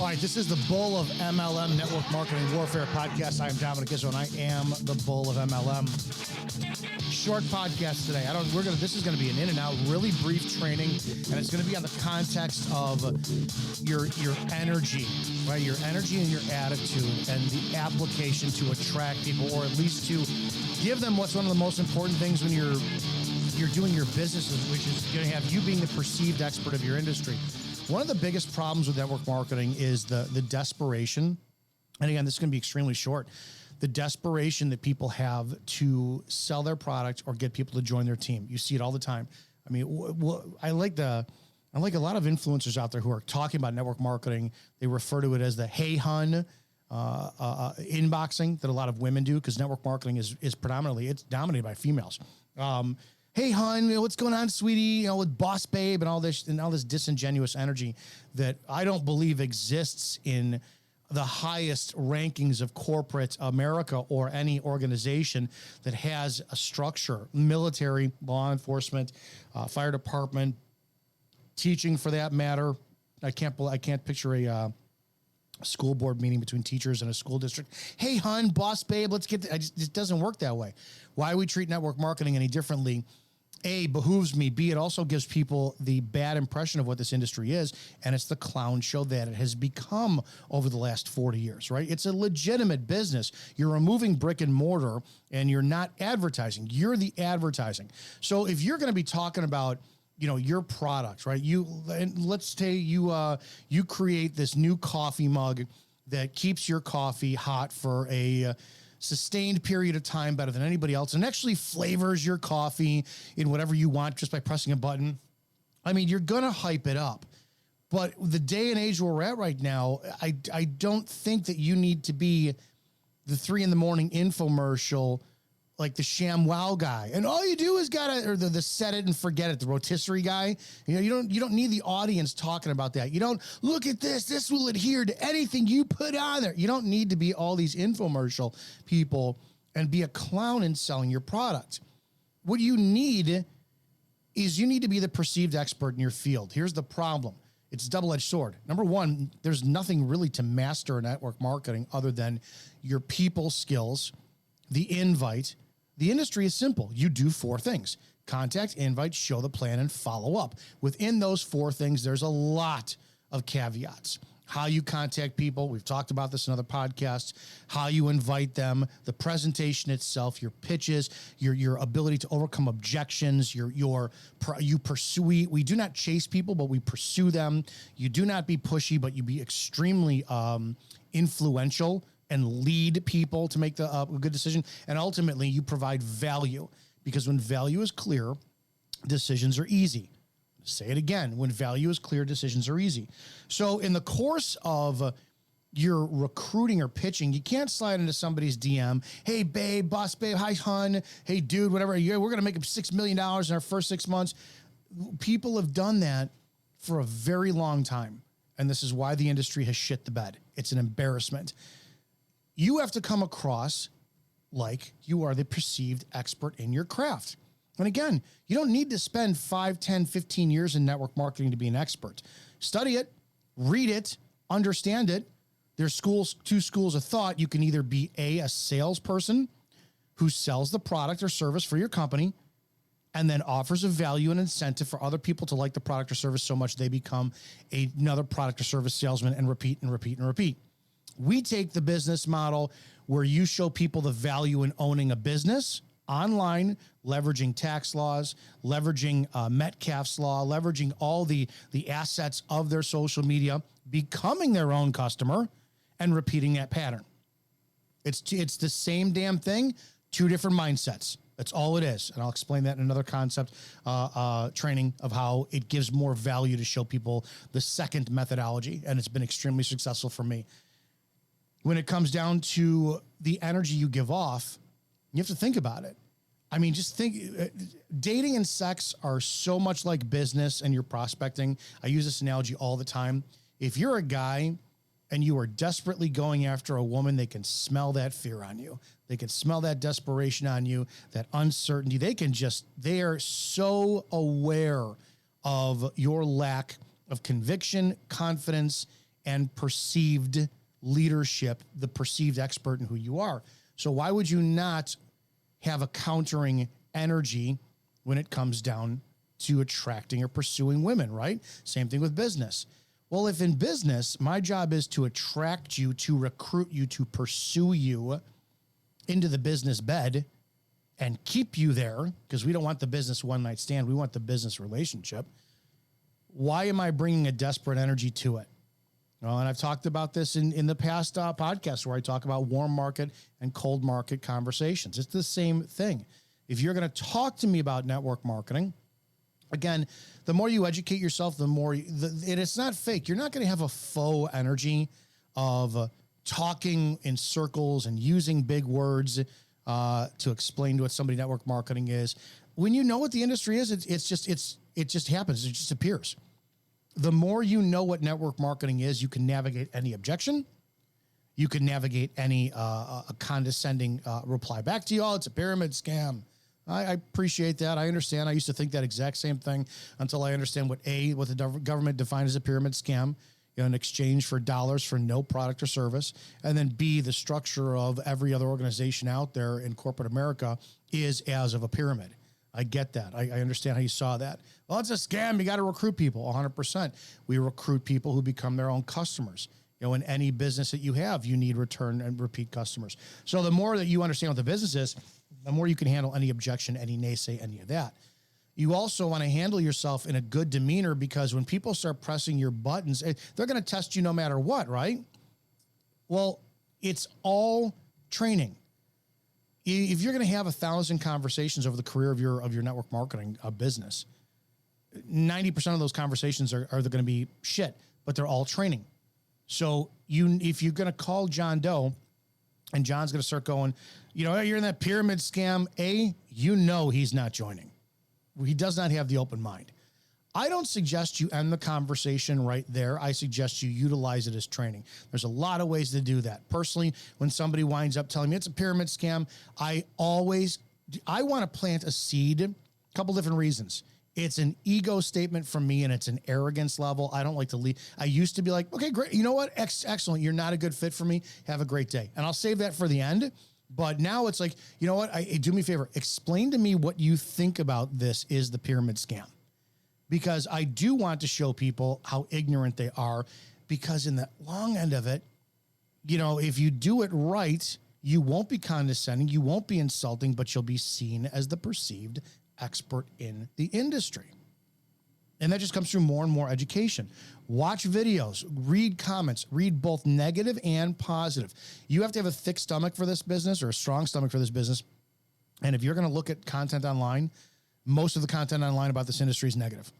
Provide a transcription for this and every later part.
right, this is the Bull of MLM Network Marketing Warfare Podcast. I am Dominick Izzo, and I am the Bull of MLM. Short podcast today. This is going to be an in and out, really brief training, and it's going to be on the context of your energy, right? Your energy and your attitude, and the application to attract people, or at least to give them what's one of the most important things when you're doing your business, which is going to have you being the perceived expert of your industry. One of the biggest problems with network marketing is the desperation. And again, this is going to be extremely short. The desperation that people have to sell their product or get people to join their team. You see it all the time. I mean, I like a lot of influencers out there who are talking about network marketing. They refer to it as the "Hey Hun" inboxing that a lot of women do, because network marketing is predominantly, it's dominated by females. Hey, hun, what's going on, sweetie? With boss babe and all this disingenuous energy that I don't believe exists in the highest rankings of corporate America or any organization that has a structure: military, law enforcement, fire department, teaching, for that matter. I can't picture a school board meeting between teachers and a school district. Hey, hun, boss babe, let's get. It doesn't work that way. Why we treat network marketing any differently, A, behooves me. B, it also gives people the bad impression of what this industry is, and it's the clown show that it has become over the last 40 years, right? It's a legitimate business. You're removing brick and mortar, and you're not advertising. You're the advertising. So if you're going to be talking about, your product, right? Let's say you create this new coffee mug that keeps your coffee hot for a sustained period of time better than anybody else, and actually flavors your coffee in whatever you want just by pressing a button. I mean, you're going to hype it up. But the day and age where we're at right now, I don't think that you need to be the 3 a.m. infomercial like the ShamWow guy. And all you do is or the set it and forget it, the rotisserie guy. You don't need the audience talking about that. You don't look at this. This will adhere to anything you put on there. You don't need to be all these infomercial people and be a clown in selling your product. What you need is to be the perceived expert in your field. Here's the problem. It's a double-edged sword. Number one, there's nothing really to master in network marketing other than your people skills, the invite. The industry is simple. You do 4 things: contact, invite, show the plan, and follow up. Within those 4 things, there's a lot of caveats. How you contact people, we've talked about this in other podcasts. How you invite them, the presentation itself, your pitches, your ability to overcome objections, you pursue. We do not chase people, but we pursue them. You do not be pushy, but you be extremely influential and lead people to make a good decision. And ultimately, you provide value, because when value is clear, decisions are easy. Say it again. When value is clear, decisions are easy. So in the course of your recruiting or pitching, you can't slide into somebody's DM. Hey, babe, boss babe, hi, hun. Hey, dude, whatever. Yeah, we're going to make $6 million in our first 6 months. People have done that for a very long time. And this is why the industry has shit the bed. It's an embarrassment. You have to come across like you are the perceived expert in your craft. And again, you don't need to spend 5, 10, 15 years in network marketing to be an expert. Study it, read it, understand it. There's 2 schools of thought. You can either be a salesperson who sells the product or service for your company and then offers a value and incentive for other people to like the product or service so much they become another product or service salesman and repeat and repeat and repeat. We take the business model where you show people the value in owning a business online, leveraging tax laws, leveraging Metcalfe's law, leveraging all the assets of their social media, becoming their own customer, and repeating that pattern. It's the same damn thing, 2 different mindsets. That's all it is. And I'll explain that in another concept training of how it gives more value to show people the second methodology. And it's been extremely successful for me. When it comes down to the energy you give off, you have to think about it. I mean, just think, dating and sex are so much like business and your prospecting. I use this analogy all the time. If you're a guy and you are desperately going after a woman, they can smell that fear on you. They can smell that desperation on you, that uncertainty. They are so aware of your lack of conviction, confidence, and perceived leadership, the perceived expert in who you are. So why would you not have a countering energy when it comes down to attracting or pursuing women, right? Same thing with business. Well, if in business, my job is to attract you, to recruit you, to pursue you into the business bed and keep you there, because we don't want the business one night stand. We want the business relationship. Why am I bringing a desperate energy to it? Well, and I've talked about this in the past podcasts where I talk about warm market and cold market conversations. It's the same thing. If you're going to talk to me about network marketing, again, the more you educate yourself, the more it's not fake. You're not going to have a faux energy of talking in circles and using big words to explain to what somebody network marketing is. When you know what the industry is, it just happens. It just appears. The more you know what network marketing is, you can navigate any objection. You can navigate any a condescending reply back to you. Oh, it's a pyramid scam. I appreciate that. I understand. I used to think that exact same thing until I understand what the government defined as a pyramid scam, in exchange for dollars for no product or service. And then B, the structure of every other organization out there in corporate America is as of a pyramid. I get that. I understand how you saw that. Well, it's a scam. You got to recruit people 100%. We recruit people who become their own customers. In any business that you have, you need return and repeat customers. So the more that you understand what the business is, the more you can handle any objection, any naysay, any of that. You also want to handle yourself in a good demeanor, because when people start pressing your buttons, they're going to test you no matter what, right? Well, it's all training. If you're going to have 1,000 conversations over the career of your network marketing business, 90% of those conversations are going to be shit, but they're all training. So if you're going to call John Doe and John's going to start going, you're in that pyramid scam, he's not joining. He does not have the open mind. I don't suggest you end the conversation right there. I suggest you utilize it as training. There's a lot of ways to do that. Personally, when somebody winds up telling me it's a pyramid scam, I want to plant a seed, a couple different reasons. It's an ego statement from me, and it's an arrogance level. I don't like to leave. I used to be like, okay, great. You know what? Excellent. You're not a good fit for me. Have a great day. And I'll save that for the end. But now it's like, you know what? Do me a favor. Explain to me what you think about this is the pyramid scam. Because I do want to show people how ignorant they are, because in the long end of it, if you do it right, you won't be condescending, you won't be insulting, but you'll be seen as the perceived expert in the industry. And that just comes through more and more education. Watch videos, read comments, read both negative and positive. You have to have a thick stomach for this business, or a strong stomach for this business. And if you're going to look at content online, most of the content online about this industry is negative.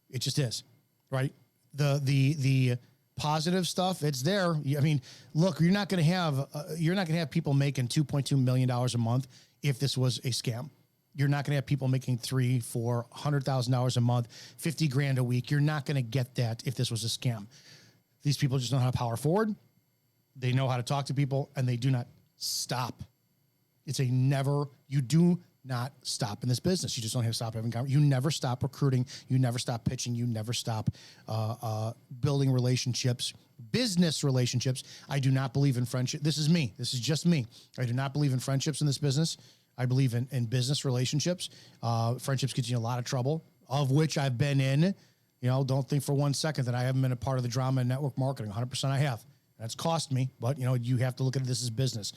It just is, right? The positive stuff, it's there. I mean, look, you're not going to have people making $2.2 million a month if this was a scam. You're not going to have people making $300,000, $400,000, $100,000 a month, 50 grand a week. You're not going to get that if this was a scam. These people just know how to power forward. They know how to talk to people, and they do not stop. It's you do not stop in this business. You just don't have to stop having conversations. You never stop recruiting. You never stop pitching. You never stop building relationships, business relationships. I do not believe in friendship. This is me. This is just me. I do not believe in friendships in this business. I believe in business relationships. Friendships get you in a lot of trouble, of which I've been in. Don't think for 1 second that I haven't been a part of the drama in network marketing. 100% I have. That's cost me, but you have to look at this as business.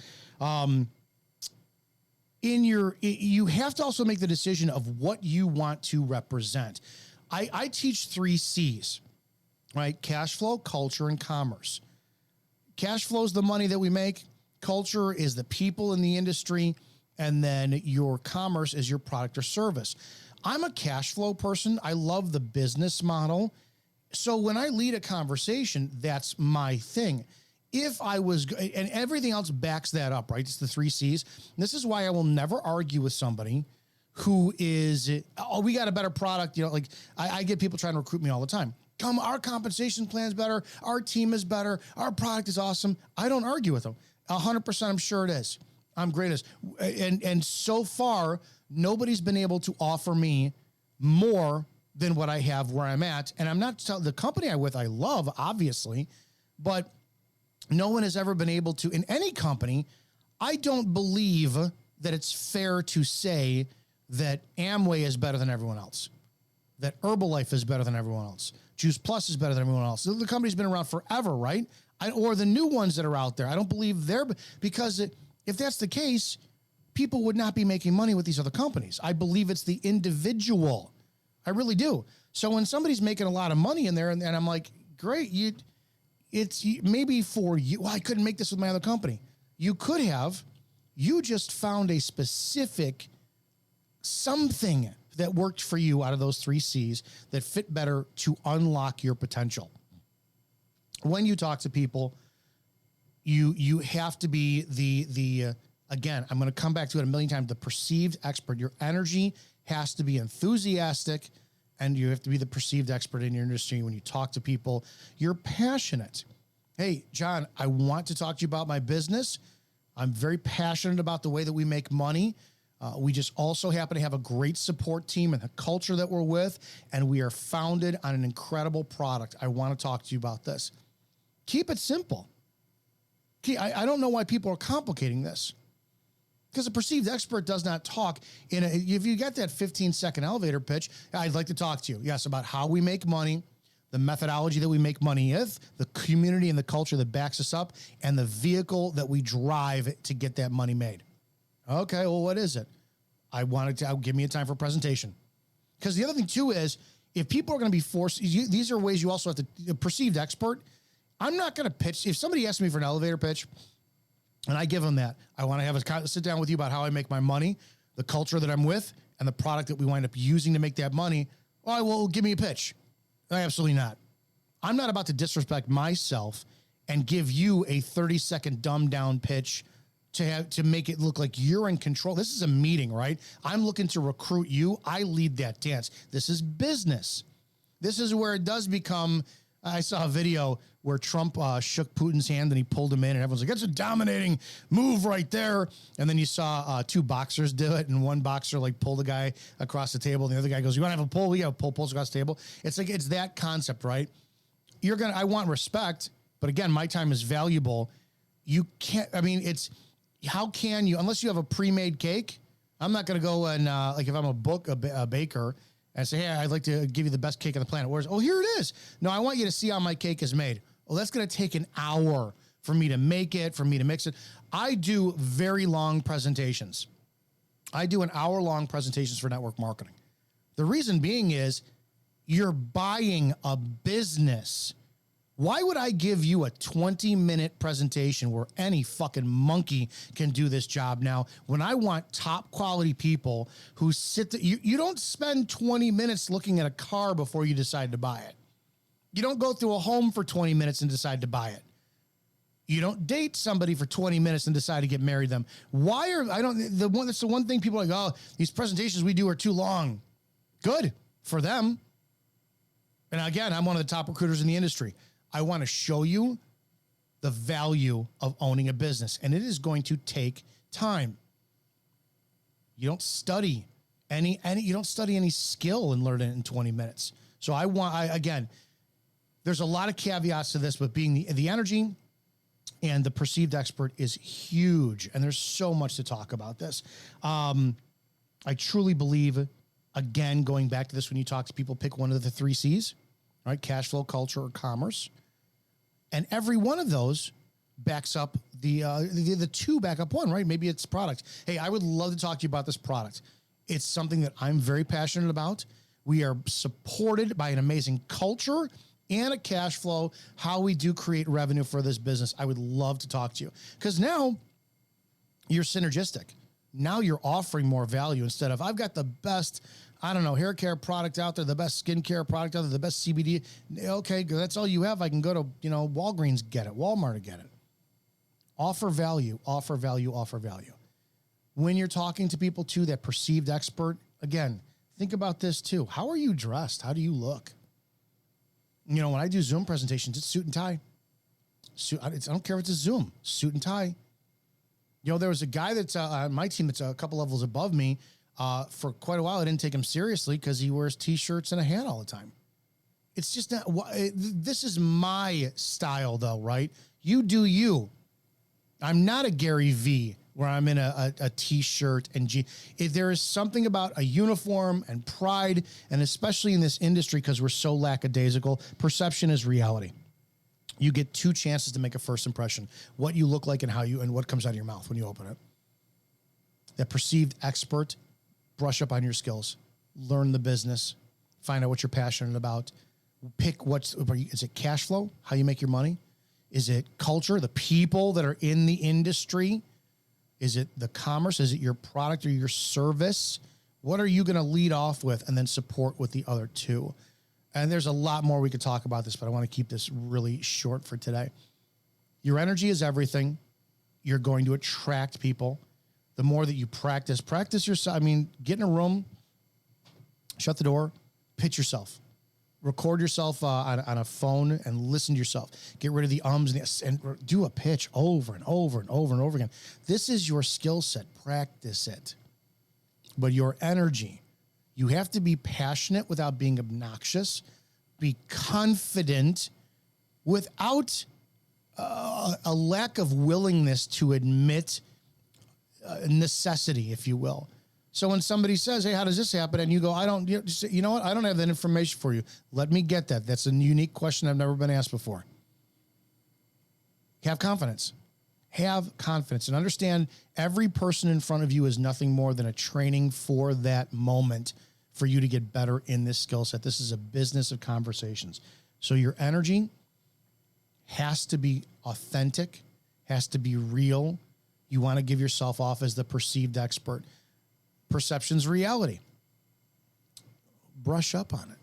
You have to also make the decision of what you want to represent. I teach 3 C's, right? Cash flow, culture, and commerce. Cash flow is the money that we make. Culture is the people in the industry. And then your commerce is your product or service. I'm a cash flow person. I love the business model. So when I lead a conversation, that's my thing. If I was, and everything else backs that up, right? It's the 3 C's. And this is why I will never argue with somebody who is, we got a better product. I get people trying to recruit me all the time. Our compensation plan is better. Our team is better. Our product is awesome. I don't argue with them. 100% I'm sure it is. I'm greatest. And so far, nobody's been able to offer me more than what I have where I'm at. And I'm not the company I'm with, I love, obviously, but no one has ever been able to, in any company, I don't believe that it's fair to say that Amway is better than everyone else, that Herbalife is better than everyone else, Juice Plus is better than everyone else. The company's been around forever, right? Or the new ones that are out there. I don't believe they're, because if that's the case, people would not be making money with these other companies. I believe it's the individual. I really do. So when somebody's making a lot of money in there, and I'm like, great, it's maybe for you. Well, I couldn't make this with my other company. You could have. You just found a specific something that worked for you out of those 3 C's that fit better to unlock your potential. When you talk to people, you have to be the again, I'm going to come back to it a million times, the perceived expert. Your energy has to be enthusiastic, and you have to be the perceived expert in your industry. When you talk to people, you're passionate. Hey, John, I want to talk to you about my business. I'm very passionate about the way that we make money. We just also happen to have a great support team and the culture that we're with, and we are founded on an incredible product. I want to talk to you about this. Keep it simple. I don't know why people are complicating this, because a perceived expert does not talk if you get that 15-second elevator pitch, I'd like to talk to you. Yes, about how we make money, the methodology that we make money with, the community and the culture that backs us up, and the vehicle that we drive to get that money made. Okay, well, what is it? Give me a time for presentation. Because the other thing too is, if people are going to be forced, these are ways you also have to, a perceived expert. I'm not going to pitch. If somebody asks me for an elevator pitch and I give them that, I want to have a sit down with you about how I make my money, the culture that I'm with, and the product that we wind up using to make that money. All right, well, give me a pitch. Absolutely not. I'm not about to disrespect myself and give you a 30-second dumbed down pitch to make it look like you're in control. This is a meeting, right? I'm looking to recruit you. I lead that dance. This is business. This is where it does become, I saw a video where Trump shook Putin's hand and he pulled him in, and everyone's like, that's a dominating move right there. And then you saw 2 boxers do it, and one boxer like pulled a guy across the table, and the other guy goes, you want to have a pull? We got pulls across the table. It's like, it's that concept, right? I want respect, but again, my time is valuable. You can't, how can you, unless you have a pre-made cake? I'm not going to go and like if I'm a baker and say, hey, I'd like to give you the best cake on the planet. Whereas, oh, here it is. No, I want you to see how my cake is made. Well, that's going to take an hour for me to make it, for me to mix it. I do very long presentations. I do an hour-long presentations for network marketing. The reason being is you're buying a business. Why would I give you a 20-minute presentation where any fucking monkey can do this job now when I want top quality people who you don't spend 20 minutes looking at a car before you decide to buy it. You don't go through a home for 20 minutes and decide to buy it. You don't date somebody for 20 minutes and decide to get married to them. That's the one thing people are like, oh, these presentations we do are too long. Good for them. And again, I'm one of the top recruiters in the industry. I want to show you the value of owning a business, and it is going to take time. You don't study any skill and learn it in 20 minutes. So again, there's a lot of caveats to this, but being the energy and the perceived expert is huge, and there's so much to talk about this. I truly believe, again, going back to this, when you talk to people, pick one of the 3 C's, right? Cash flow, culture, or commerce. And every one of those backs up the 2 back up 1, right? Maybe it's product. Hey, I would love to talk to you about this product. It's something that I'm very passionate about. We are supported by an amazing culture and a cash flow, how we do create revenue for this business. I would love to talk to you, because now you're synergistic. Now you're offering more value instead of, I've got the best, hair care product out there, the best skincare product out there, the best CBD. Okay, that's all you have. I can go to, Walgreens, get it, Walmart to get it. Offer value, offer value, offer value. When you're talking to people too, that perceived expert, again, think about this too. How are you dressed? How do you look? When I do Zoom presentations, it's suit and tie. I don't care if it's a Zoom, suit and tie. There was a guy that's on my team that's a couple levels above me. For quite a while, I didn't take him seriously because he wears T-shirts and a hat all the time. It's just not, this is my style though, right? You do you. I'm not a Gary V where I'm in a t-shirt and if there is something about a uniform and pride, and especially in this industry, because we're so lackadaisical, perception is reality. You get 2 chances to make a first impression, what you look like and and what comes out of your mouth when you open it. That perceived expert, brush up on your skills, learn the business, find out what you're passionate about, pick is it cash flow, how you make your money? Is it culture, the people that are in the industry? Is it the commerce? Is it your product or your service? What are you going to lead off with and then support with the other 2? And there's a lot more we could talk about this, but I want to keep this really short for today. Your energy is everything. You're going to attract people. The more that you practice yourself. I mean, get in a room, shut the door, pitch yourself. Record yourself on a phone and listen to yourself. Get rid of the ums and do a pitch over and over and over and over again. This is your skill set. Practice it. But your energy, you have to be passionate without being obnoxious. Be confident without a lack of willingness to admit necessity, if you will. So when somebody says, hey, how does this happen? And you go, you know what? I don't have that information for you. Let me get that. That's a unique question I've never been asked before. Have confidence. Have confidence and understand every person in front of you is nothing more than a training for that moment for you to get better in this skill set. This is a business of conversations. So your energy has to be authentic, has to be real. You want to give yourself off as the perceived expert. Perception's reality. Brush up on it.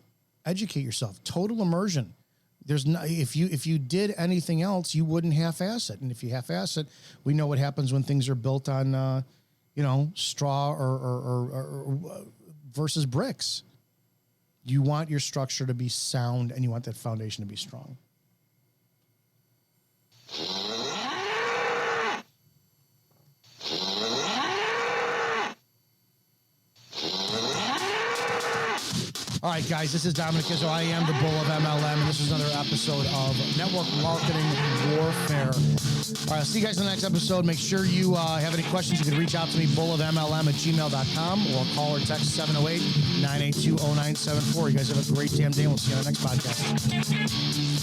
Educate yourself. Total immersion. There's no, if you did anything else, you wouldn't half-ass it. And if you half-ass it, we know what happens when things are built on, straw or versus bricks. You want your structure to be sound, and you want that foundation to be strong. All right, guys, this is Dominick Izzo. I am the Bull of MLM, and this is another episode of Network Marketing Warfare. All right, I'll see you guys in the next episode. Make sure you have any questions. You can reach out to me, bullofmlm@gmail.com, or call or text 708-982-0974. You guys have a great damn day, and we'll see you on the next podcast.